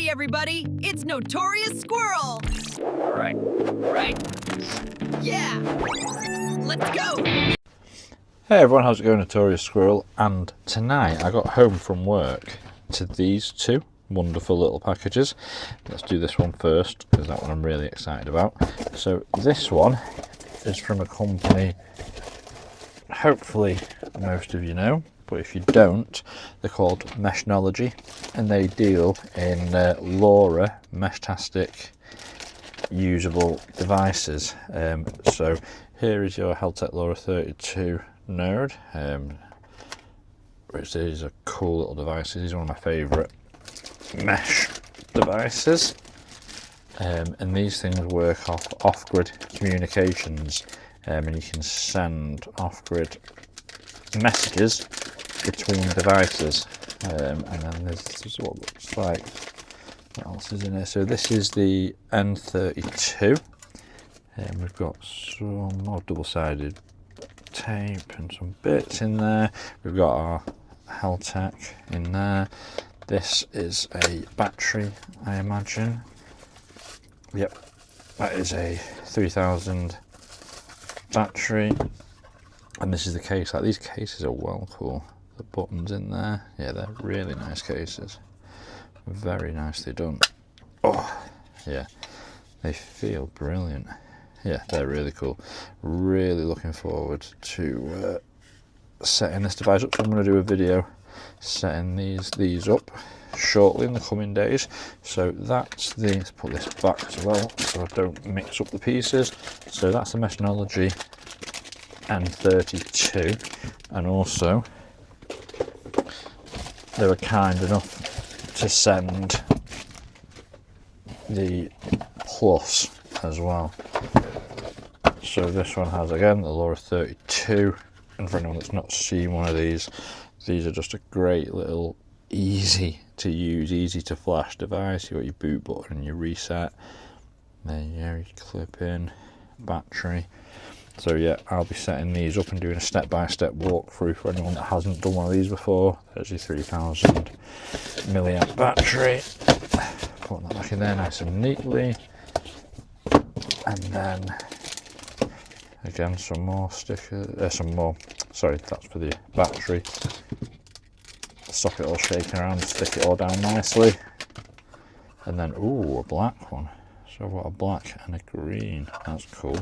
ready, everybody. It's Notorious Squirrel. Right. Yeah. Let's go. Hey everyone, how's it going? Notorious Squirrel, and tonight I got home from work to these two wonderful little packages. Let's do this one first because that one I'm really excited about. So this one is from a company hopefully most of you know, but if you don't, they're called Meshnology, and they deal in LoRa meshtastic usable devices. So here is your Heltec LoRa 32 node, which is a cool little device. These are one of my favourite mesh devices, and these things work off-grid communications, and you can send off-grid messages between devices, and then this is what looks like. What else is in here? So this is the N32, and we've got some more double-sided tape and some bits in there. We've got our Heltec in there. This is a battery, I imagine. Yep, that is a 3000 battery, and this is the case. Like, these cases are well cool. The buttons in there, yeah, they're really nice cases, very nicely done. Oh yeah, they feel brilliant. Yeah, they're really cool. Really looking forward to setting this device up. So I'm going to do a video setting these up shortly in the coming days. So that's the, let's put this back as well so I don't mix up the pieces. So that's the Meshnology N32, and also they were kind enough to send the Plus as well. So this one has, again, the LoRa 32, and for anyone that's not seen one of these are just a great little easy to use, easy to flash device. You've got your boot button and your reset. There you go, you clip in, battery. So yeah, I'll be setting these up and doing a step-by-step walkthrough for anyone that hasn't done one of these before. There's your 3000 milliamp battery. Putting that back in there nice and neatly. And then again, some more stickers, sorry, that's for the battery. Stop it all shaking around, stick it all down nicely. And then, ooh, a black one. So I've got a black and a green, that's cool.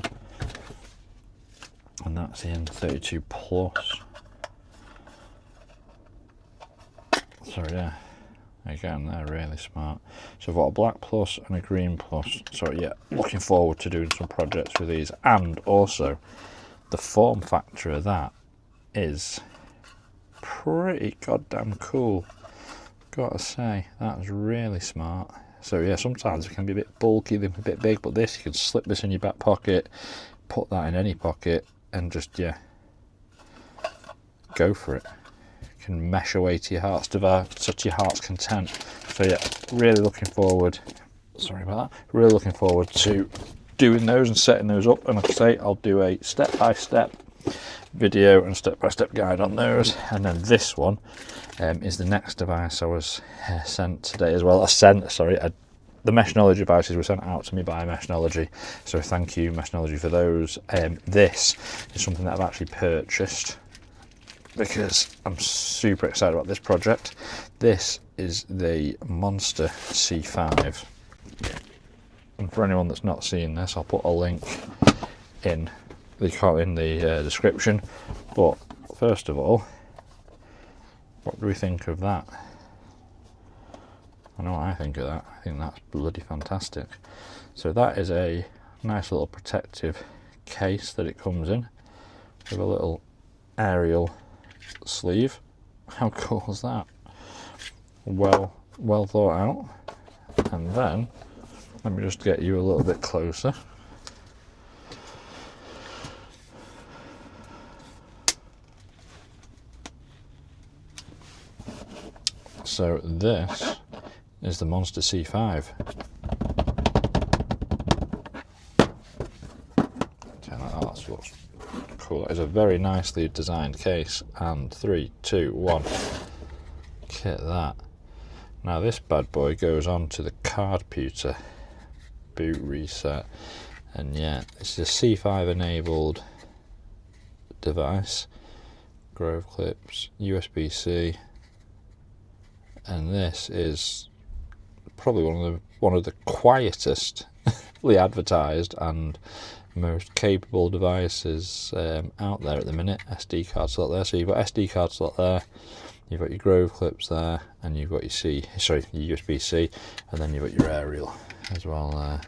And that's the N32 Plus. So yeah, again, they're really smart. So I've got a black Plus and a green Plus. So yeah, looking forward to doing some projects with these. And also, the form factor of that is pretty goddamn cool. Gotta say, that's really smart. So yeah, sometimes it can be a bit bulky, they can be a bit big, but this, you can slip this in your back pocket, put that in any pocket, and just, yeah, go for it. You can mesh away to your heart's content. So yeah, really looking forward, sorry about that, really looking forward to doing those and setting those up. And like I say, I'll do a step-by-step video and step-by-step guide on those. And then this one is the next device I was sent today as well. The Meshnology devices were sent out to me by Meshnology, so thank you Meshnology for those. This is something that I've actually purchased because I'm super excited about this project. This is the Monster C5, and for anyone that's not seen this, I'll put a link in the description. But first of all, what do we think of that? I know what I think of that. I think that's bloody fantastic. So that is a nice little protective case that it comes in with a little aerial sleeve. How cool is that? Well thought out. And then let me just get you a little bit closer. So this is the Monster C5. That looks cool. It's a very nicely designed case. And 3, 2, 1. Look at that. Now this bad boy goes on to the card pewter boot reset, and yeah, this is a C5 enabled device. Grove clips, USB-C, and this is probably one of the quietest advertised and most capable devices out there at the minute. SD card slot there, so you've got SD card slot there, you've got your Grove clips there, and you've got your your USB-C, and then you've got your aerial as well there.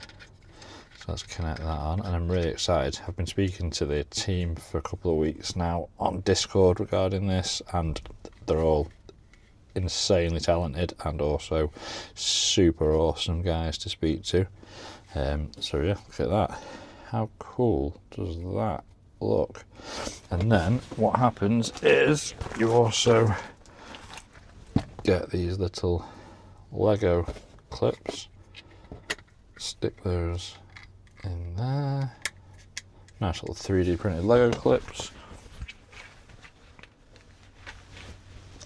So let's connect that on, and I'm really excited. I've been speaking to the team for a couple of weeks now on Discord regarding this, and they're all insanely talented and also super awesome guys to speak to. So yeah, look at that. How cool does that look? And then what happens is you also get these little Lego clips, stick those in there. Nice little 3D printed Lego clips.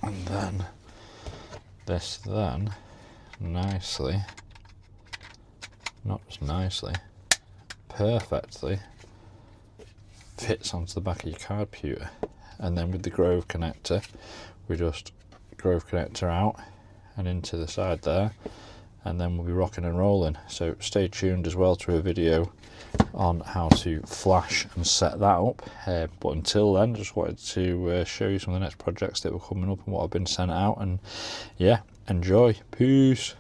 And then this then nicely, not just nicely, perfectly fits onto the back of your card pewter. And then with the Grove connector, we just Grove connector out and into the side there, and then we'll be rocking and rolling. So stay tuned as well to a video on how to flash and set that up. But until then, just wanted to show you some of the next projects that were coming up and what I've been sent out, and yeah, enjoy. Peace.